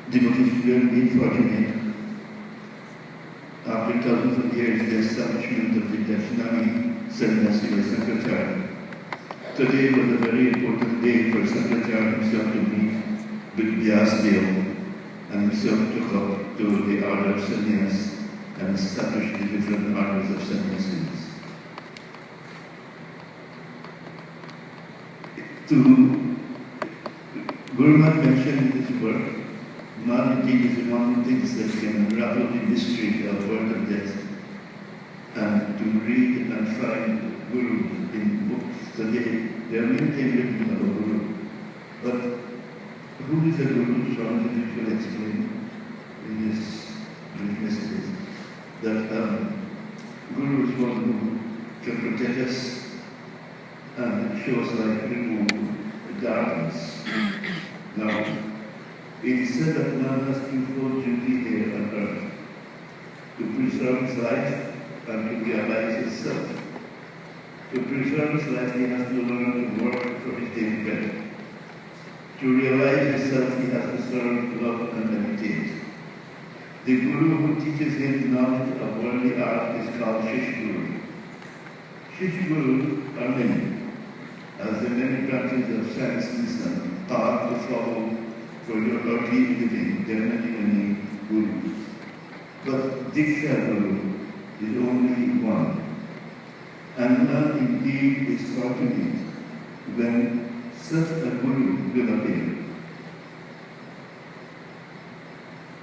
Devotees very fortunate. After thousands of years, the establishment of the Vidyanandaji Sangha-Guru. Today was a very important day for Sangha-Guru himself to meet with Vyasdeva and himself took up to the order of sannyas and established the different orders of sannyasis. Guru Maharaj mentioned in his work, Maharaj is one who thinks that can unravel the mystery of birth and death, and to read and find Guru in books today. There are many things written about Guru, but who is a Guru? Swami will explain in his brief messages that Guru is one who can protect us and show us like remove the darkness. Now, it is said that man has twofold duty here on earth: to preserve his life and to realize himself. To preserve his life, he has to learn to work for his daily bread. To realize himself, he has to serve, love, and meditate. The Guru who teaches him knowledge of worldly art is called Sangha-Guru. Sangha-Guru are many, as the many branches of science wisdom are to follow for your earthly living. There are many gurus. But Diksha-Guru is only one. And man indeed is fortunate when such a Guru will appear.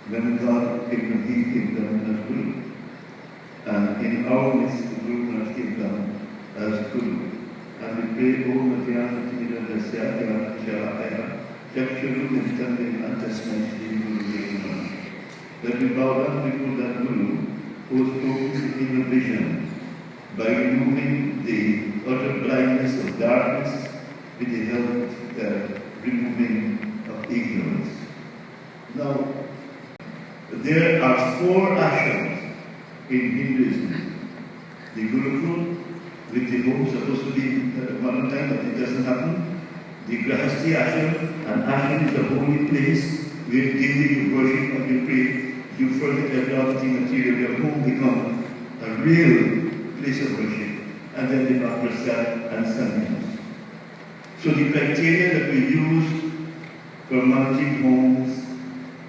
When God came down as Guru. And in our midst, the Guru Maharaj came down as Guru. And we pray, Om Vidyanandaji that we bow down before that Guru who spoke in a vision by removing the utter blindness of darkness with the help of removing of ignorance. Now, there are 4 ashrams in Hinduism. The Gurukul, with the home supposed to be one time, but it doesn't happen. The Grahasti ashram, an ashram is a holy place where daily you worship and you pray, you further develop the material, your home becomes a real place of worship, and then the Maharaj and sannyas. So the criteria that we use for managing homes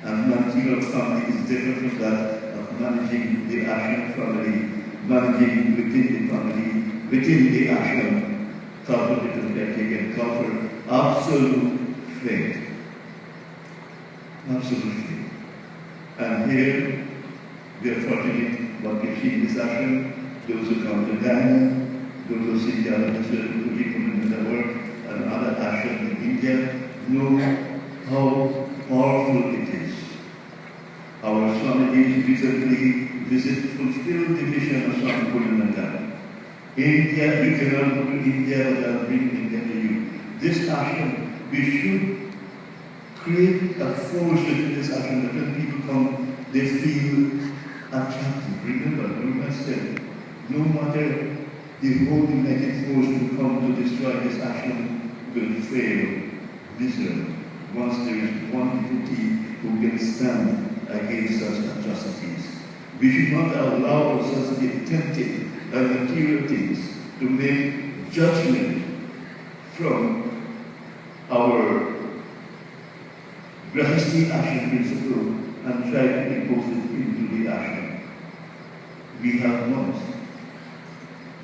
and managing our family is different from that of managing the ashram family, managing within the family, within the ashram, couple different criteria and cover absolute faith. Absolute faith. And here we are fortunate what we see in this ashram, those who come to Ghana, those who see the other people in the world, and other ashrams in India, know how powerful it is. Our Swami recently fulfilled the mission of Swami Purnima. India, you cannot go to India without bringing India to you. This ashram, we should create a force within this ashram that when people come, they feel attractive. Remember, Guru said, no matter the whole united force will come to destroy this ashram will fail miserably once there is one devotee who can stand against such atrocities. We should not allow ourselves to be tempted by material things to make judgment from our Grahasti ashram principle and try to impose it into the ashram. We have monks.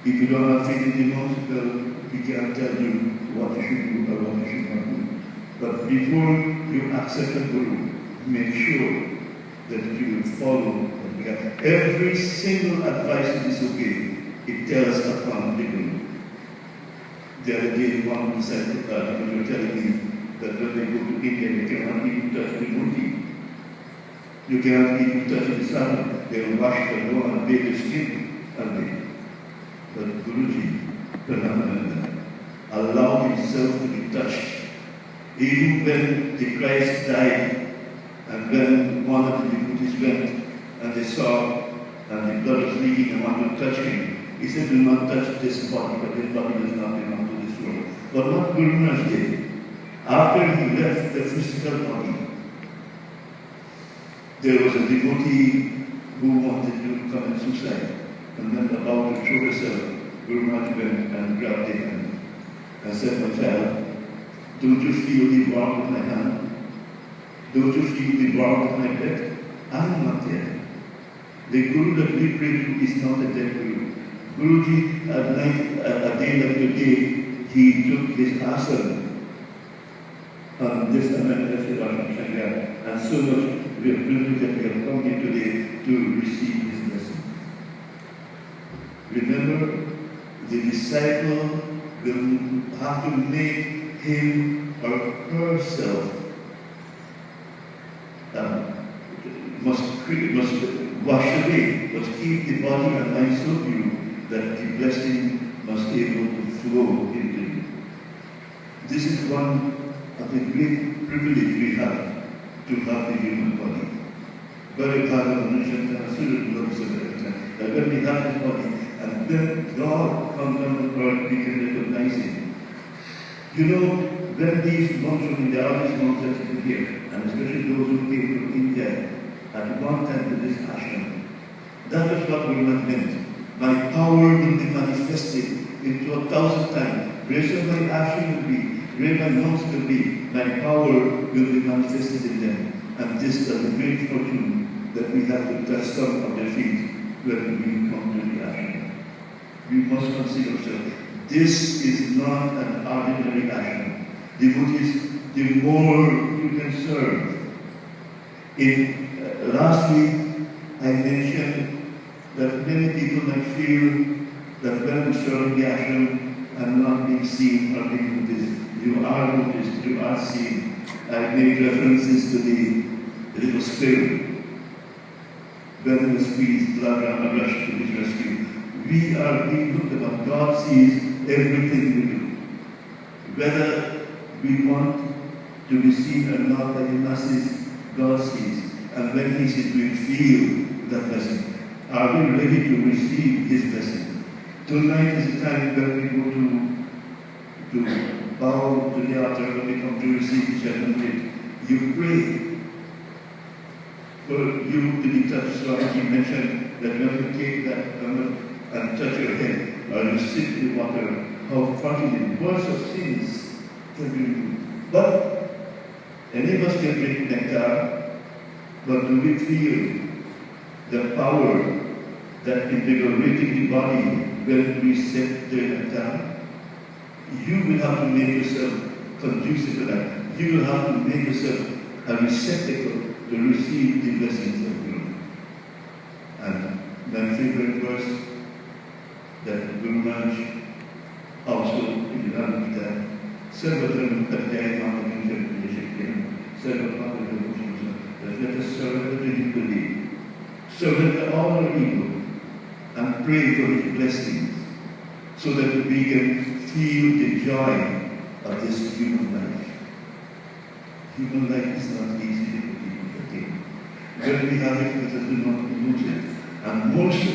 If you don't have faith in the monks, well, we can't tell you what you should do or what you should not do. But before you accept a Guru, make sure that you will follow the Every single advice to disobey, it tells upon the Guru. The other day, one said, they were telling me that when they go to India, you cannot even touch the murti. You cannot even touch the saddle. They will wash the door and bathe the skin. But Guruji, Purnima, allowed himself to be touched. Even when the Christ died, and when one of the devotees went, and they saw, and the blood was leaking and wanted to touch him, he said, do not touch this body, but this body does not belong to this world. But what Guru Maharaj did, after he left the physical body, there was a devotee who wanted to commit suicide, and then about to throw herself. Guru Maharaj went and grabbed her hand and said, my child, don't you feel the warmth of my hand? Don't you feel the warmth of my breath? I am not dead. The Guru that we pray to is not a dead Guru. Guruji, at night, at the end of the day, he took his asana on this Sevashram Sangha, and so much we are privileged that we have come here today to receive his blessing. Remember, the disciple will have to make him or herself must wash away, must keep the body and mind so pure that the blessing must be able to flow into you. This is one of the great privilege we have to have the human body. Very hard on that when we have the body, and then God comes down the earth, we can recognize Him. You know, when these monks from India, all these monks that sit here, and especially those who came from India, at one time to this ashram, that is what we meant. My power will be manifested into 1,000 times. Greater my ashram will be, greater my monks will be, my power will be manifested in them. And this is a great fortune that we have to touch some of their feet when we come to the ashram. We must consider ourselves. This is not an ordinary ashram. Devotees, the more you can serve. Last week, I mentioned that many people might feel that when we serve the ashram and not being seen or being noticed. You are noticed, you are seen. I made references to the little sparrow. When he was squeezed, blood rushed to his rescue. We are being looked about. God sees everything we do. Whether we want to be seen or not by the masses, God sees. And when He sees, we feel that blessing. Are we ready to receive His blessing? Tonight is the time when we go to bow to the altar, when we come to receive the sacrament. You pray for you to be touched. Swami mentioned that when you take that garment and touch your head, or you sit in the water, how fortunate words of sins can be removed. But any of us can drink nectar, but do we feel the power that invigorating the body when we sit there and down? You will have to make yourself conducive to that. You will have to make yourself a receptacle to receive the blessings of God. And my favorite verse that Guru Maharaj also in the Gita, Sarvadram Katyaya Mahavinjam Vishakyan, Sarvadram that let us surrender equally, surrender all our ego, and pray for His blessings, so that we can feel the joy of this human life. Human life is not easy for people to attain. When we have it, let us do not lose it. And more so,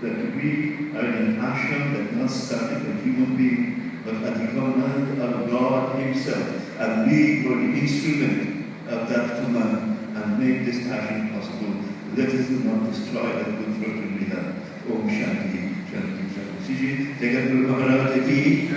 that we are in an ashram that not static a human being, but at the command of God Himself. And we were the instrument of that command and make this ashram possible. Let us not destroy that good fortune we have. Om Shanti, Shanti, Shanti. Siji, Sangha-Guru Maharaj ki.